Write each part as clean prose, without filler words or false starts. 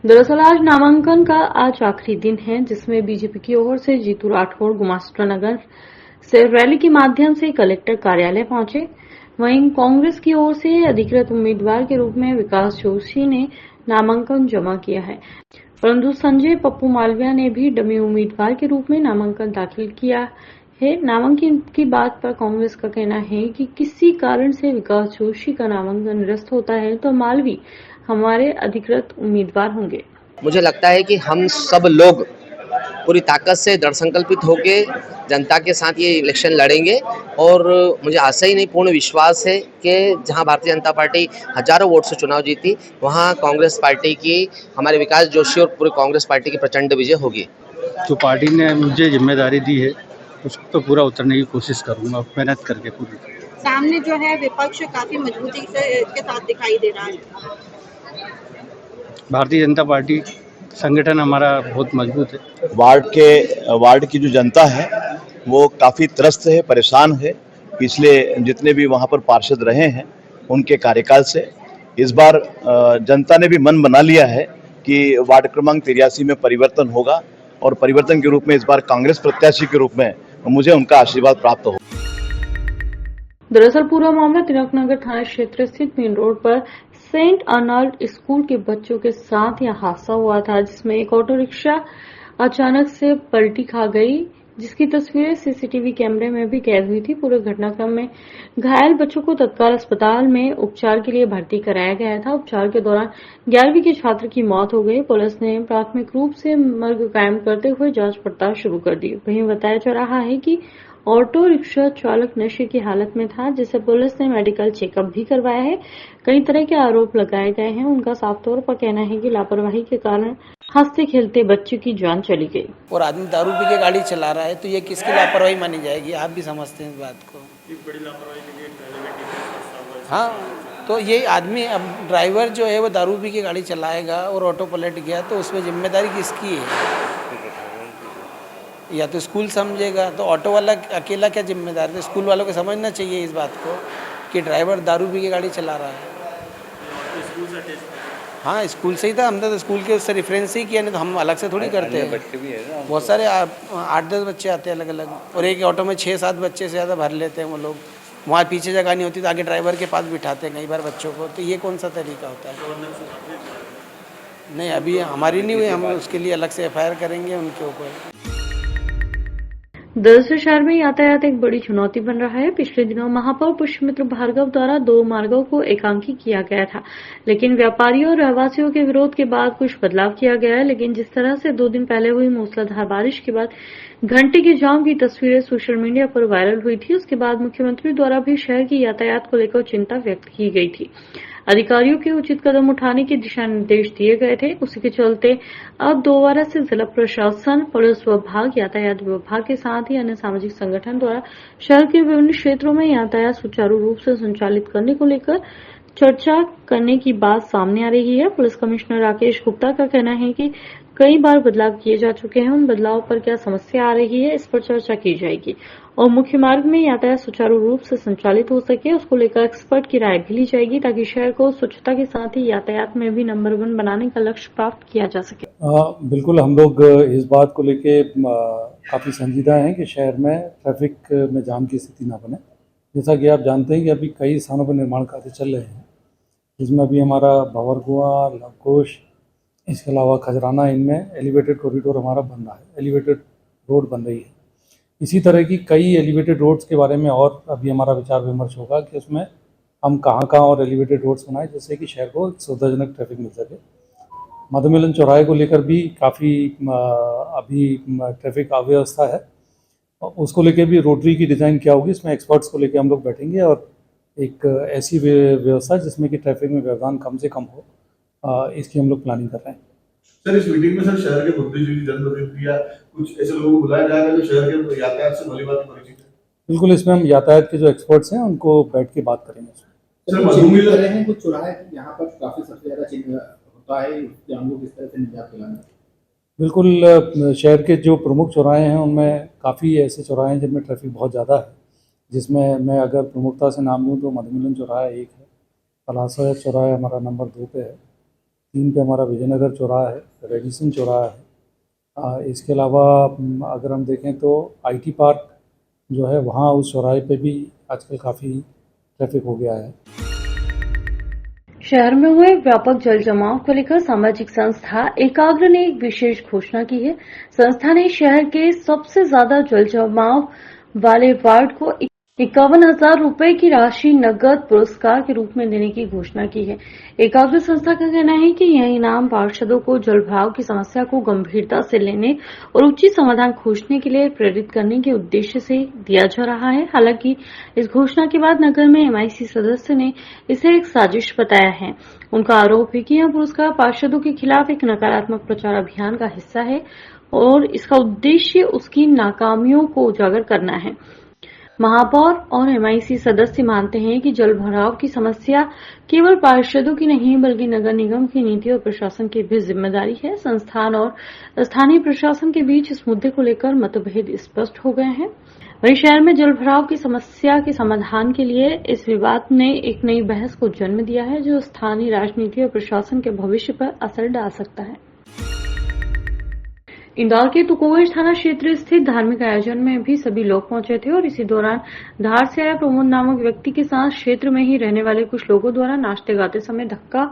दरअसल आज आखिरी दिन है जिसमें बीजेपी की ओर से जीतू राठौड़ गुमास्ता नगर से रैली के माध्यम से कलेक्टर कार्यालय पहुंचे। वहीं कांग्रेस की ओर से अधिकृत उम्मीदवार के रूप में विकास जोशी ने नामांकन जमा किया है, परंतु संजय पप्पू मालविया ने भी डमी उम्मीदवार के रूप में नामांकन दाखिल किया है। नामांकन की बात पर कांग्रेस का कहना है कि किसी कारण से विकास जोशी का नामांकन निरस्त होता है तो मालवी हमारे अधिकृत उम्मीदवार होंगे। मुझे लगता है कि हम सब लोग पूरी ताकत से दृढ़ संकल्पित होकर जनता के साथ ये इलेक्शन लड़ेंगे और मुझे आशा ही नहीं पूर्ण विश्वास है कि जहां भारतीय जनता पार्टी हजारों वोट से चुनाव जीती वहां कांग्रेस पार्टी की हमारे विकास जोशी और पूरी कांग्रेस पार्टी की प्रचंड विजय होगी। जो पार्टी ने मुझे जिम्मेदारी दी है उस पर पूरा उतरने की कोशिश करूंगा, मेहनत करके पूरी। सामने जो है विपक्ष काफी मजबूती के साथ दिखाई दे रहा है। भारतीय जनता पार्टी संगठन हमारा बहुत मजबूत है। वार्ड की जो जनता है वो काफ़ी त्रस्त है, परेशान है। पिछले जितने भी वहाँ पर पार्षद रहे हैं उनके कार्यकाल से इस बार जनता ने भी मन बना लिया है कि वार्ड क्रमांक 83 में परिवर्तन होगा और परिवर्तन के रूप में इस बार कांग्रेस प्रत्याशी के रूप में मुझे उनका आशीर्वाद प्राप्त हो। दरअसल पूरा मामला तिलकनगर थाना क्षेत्र स्थित मेन रोड पर सेंट अर्नल्ड स्कूल के बच्चों के साथ यह हादसा हुआ था, जिसमें एक ऑटो रिक्शा अचानक से पलटी खा गई, जिसकी तस्वीरें सीसीटीवी कैमरे में भी कैद हुई थी। पूरे घटनाक्रम में घायल बच्चों को तत्काल अस्पताल में उपचार के लिए भर्ती कराया गया था। उपचार के दौरान 11वीं के छात्र की मौत हो गई। पुलिस ने प्राथमिक रूप से मर्ग कायम करते हुए जांच पड़ताल शुरू कर दी। वहीं बताया जा रहा है कि ऑटो रिक्शा चालक नशे की हालत में था, जिसे पुलिस ने मेडिकल चेकअप भी करवाया है। कई तरह के आरोप लगाए गए हैं। उनका साफ तौर पर कहना है कि लापरवाही के कारण हंसते खेलते बच्चे की जान चली गई। और आदमी दारू पी के गाड़ी चला रहा है तो ये किसकी लापरवाही मानी जाएगी? आप भी समझते हैं इस बात को। बड़ी लापरवाही के लिए हाँ, तो ये आदमी अब ड्राइवर जो है वो दारू पी के गाड़ी चलाएगा और ऑटो पलट गया तो उसमें जिम्मेदारी किसकी है? या तो स्कूल समझेगा, तो ऑटो वाला अकेला क्या जिम्मेदार है? स्कूल वालों को समझना चाहिए इस बात को कि ड्राइवर दारू पी के गाड़ी चला रहा है। हाँ, स्कूल से ही था, हमने तो स्कूल के उससे रेफरेंस ही किया, नहीं तो हम अलग से थोड़ी करते हैं। बच्चे भी है, बहुत सारे 8-10 बच्चे आते हैं अलग अलग, और एक ऑटो में 6-7 बच्चे से ज़्यादा भर लेते हैं वो लोग। वहाँ पीछे जगह नहीं होती तो आगे ड्राइवर के पास बिठाते हैं कई बार बच्चों को, तो ये कौन सा तरीका होता है? नहीं, अभी हमारी नहीं हुई, हम उसके लिए अलग से FIR करेंगे उनके ऊपर। दरअसल शहर में यातायात एक बड़ी चुनौती बन रहा है। पिछले दिनों महापौर पुष्पमित्र भार्गव द्वारा 2 मार्गों को एकांकी किया गया था, लेकिन व्यापारियों और रहवासियों के विरोध के बाद कुछ बदलाव किया गया है। लेकिन जिस तरह से 2 दिन पहले हुई मूसलाधार बारिश के बाद घंटे के जाम की तस्वीरें सोशल मीडिया पर वायरल हुई थी, उसके बाद मुख्यमंत्री द्वारा भी शहर की यातायात को लेकर चिंता व्यक्त की गई थी। अधिकारियों के उचित कदम उठाने के दिशा निर्देश दिए गए थे। उसी के चलते अब दोबारा से जिला प्रशासन, पुलिस विभाग, यातायात विभाग के साथ ही अन्य सामाजिक संगठन द्वारा शहर के विभिन्न क्षेत्रों में यातायात सुचारू रूप से संचालित करने को लेकर चर्चा करने की बात सामने आ रही है। पुलिस कमिश्नर राकेश गुप्ता का कहना है कि कई बार बदलाव किए जा चुके हैं, उन बदलाव पर क्या समस्या आ रही है, इस पर चर्चा की जाएगी और मुख्य मार्ग में यातायात सुचारू रूप से संचालित हो सके, उसको लेकर एक्सपर्ट की राय भी ली जाएगी, ताकि शहर को स्वच्छता के साथ ही यातायात में भी नंबर 1 बनाने का लक्ष्य प्राप्त किया जा सके। बिल्कुल, हम लोग इस बात को लेके काफ़ी संजीदा हैं कि शहर में ट्रैफिक में जाम की स्थिति ना बने। जैसा कि आप जानते हैं कि अभी कई स्थानों पर निर्माण कार्य चल रहे हैं, जिसमें अभी हमारा भंवरकुआं, लवकुश, इसके अलावा खजराना, इनमें एलिवेटेड कॉरिडोर हमारा बन रहा है, एलिवेटेड रोड बन रही है। इसी तरह की कई एलिवेटेड रोड्स के बारे में और अभी हमारा विचार विमर्श होगा कि उसमें हम कहाँ और एलिवेटेड रोड्स बनाएं जिससे कि शहर को सुविधाजनक ट्रैफिक मिल सके। मधुमिलन चौराहे को लेकर भी काफ़ी अभी ट्रैफिक अव्यवस्था है, उसको लेकर भी रोटरी की डिज़ाइन क्या होगी, इसमें एक्सपर्ट्स को लेकर हम लोग बैठेंगे और एक ऐसी व्यवस्था जिसमें कि ट्रैफिक में व्यवधान कम से कम हो, इसकी हम लोग प्लानिंग कर रहे हैं। सर, इस मीटिंग में सर शहर के बुद्धिजीवी, जनप्रतिनिधि या कुछ ऐसे लोगों को बुलाया जाएगा जो शहर के यातायात से भलीभांति परिचित है? बिल्कुल, इसमें हम यातायात के जो एक्सपर्ट्स हैं उनको बैठ के बात करेंगे। सर, मधुमिलन कर रहे हैं कुछ चौराहे यहाँ पर काफी सबसे ज्यादा चिन्ह होता है, जाम को किस तरह से निजात दिलाना? बिल्कुल, शहर के जो प्रमुख चौराहे हैं उनमें काफ़ी ऐसे चौराहे हैं जिनमें ट्रैफिक बहुत ज़्यादा है, जिसमें मैं अगर प्रमुखता से नाम लूँ तो मधुमिलन चौराहा 1 है, पलासा चौराहा हमारा नंबर 2 पे है, 3 पे हमारा विजयनगर चौराहा है, रेडिसन चौराहा है। इसके अलावा अगर हम देखें तो IT पार्क जो है वहाँ उस चौराहे पे भी आजकल काफ़ी ट्रैफिक हो गया है। शहर में हुए व्यापक जल जमाव को लेकर सामाजिक संस्था एकाग्र ने एक विशेष घोषणा की है। संस्था ने शहर के सबसे ज्यादा जल जमाव वाले वार्ड को 51,000 रुपए की राशि नकद पुरस्कार के रूप में देने की घोषणा की है। एकाग्र संस्था का कहना है कि यह इनाम पार्षदों को जलभराव की समस्या को गंभीरता से लेने और उचित समाधान खोजने के लिए प्रेरित करने के उद्देश्य से दिया जा रहा है। हालांकि इस घोषणा के बाद नगर में MIC सदस्य ने इसे एक साजिश बताया है। उनका आरोप है कि यह पुरस्कार पार्षदों के खिलाफ एक नकारात्मक प्रचार अभियान का हिस्सा है और इसका उद्देश्य उसकी नाकामियों को उजागर करना है। महापौर और MIC सदस्य मानते हैं कि जल भराव की समस्या केवल पार्षदों की नहीं बल्कि नगर निगम की नीति और प्रशासन की भी जिम्मेदारी है। संस्थान और स्थानीय प्रशासन के बीच इस मुद्दे को लेकर मतभेद स्पष्ट हो गए हैं। वहीं शहर में जल भराव की समस्या के समाधान के लिए इस विवाद ने एक नई बहस को जन्म दिया है जो स्थानीय राजनीति और प्रशासन के भविष्य पर असर डाल सकता है। इंदौर के तुकोगंज थाना क्षेत्र स्थित धार्मिक आयोजन में भी सभी लोग पहुंचे थे और इसी दौरान धार से आए प्रमोद नामक व्यक्ति के साथ क्षेत्र में ही रहने वाले कुछ लोगों द्वारा नाचते गाते समय धक्का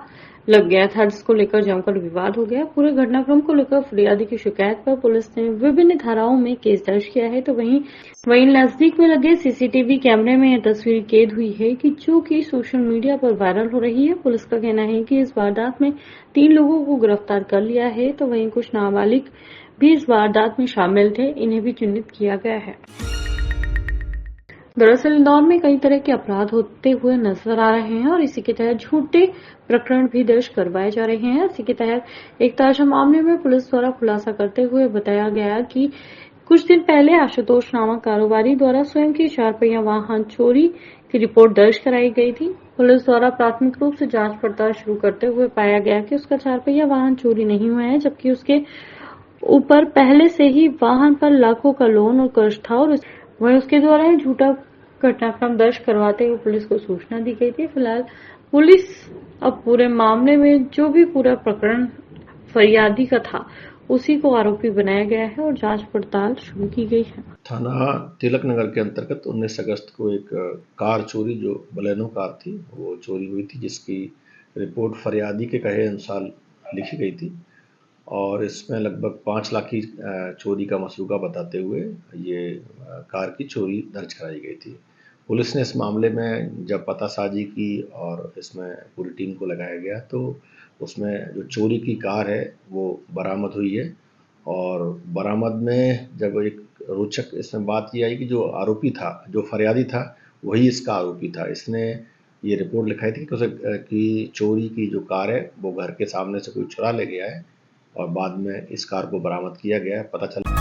लग गया था, जिसको लेकर जमकर विवाद हो गया। पूरे घटनाक्रम को लेकर फरियादी की शिकायत पर पुलिस ने विभिन्न धाराओं में केस दर्ज किया है। तो वहीं नजदीक में लगे CCTV कैमरे में यह तस्वीर कैद हुई है कि जो कि सोशल मीडिया पर वायरल हो रही है। पुलिस का कहना है कि इस वारदात में 3 लोगों को गिरफ्तार कर लिया है, तो वहीं कुछ नाबालिग भी इस वारदात में शामिल थे, इन्हें भी चिन्हित किया गया है। दरअसल इंदौर में कई तरह के अपराध होते हुए नजर आ रहे हैं और इसी के तहत झूठे प्रकरण भी दर्ज करवाए जा रहे हैं। इसी के तहत एक ताजा मामले में पुलिस द्वारा खुलासा करते हुए बताया गया कि कुछ दिन पहले आशुतोष नामक कारोबारी द्वारा स्वयं की 4 पहिया वाहन चोरी की रिपोर्ट दर्ज कराई गई थी। पुलिस द्वारा प्राथमिक रूप से जांच पड़ताल शुरू करते हुए पाया गया कि उसका 4 पहिया वाहन चोरी नहीं हुआ है, जबकि उसके ऊपर पहले से ही वाहन पर लाखों का लोन और कर्ज था और वह उसके द्वारा ही झूठा घटनाक्रम दर्ज करवाते हुए पुलिस को सूचना दी गई थी। फिलहाल पुलिस अब पूरे मामले में जो भी पूरा प्रकरण फरियादी का था उसी को आरोपी बनाया गया है और जांच पड़ताल शुरू की गई है। थाना तिलक नगर के अंतर्गत 19 अगस्त को एक कार चोरी जो बलेनो कार थी वो चोरी हुई थी, जिसकी रिपोर्ट फरियादी के कहे अनुसार लिखी गई थी और इसमें लगभग 5 लाख की चोरी का मसरूका बताते हुए ये कार की चोरी दर्ज कराई गई थी। पुलिस ने इस मामले में जब पतासाजी की और इसमें पूरी टीम को लगाया गया तो उसमें जो चोरी की कार है वो बरामद हुई है और बरामद में जब एक रोचक इसमें बात ये आई कि जो आरोपी था, जो फरियादी था, वही इसका आरोपी था। इसने ये रिपोर्ट लिखाई थी कि चोरी की जो कार है वो घर के सामने से कोई चुरा ले गया है और बाद में इस कार को बरामद किया गया। पता चला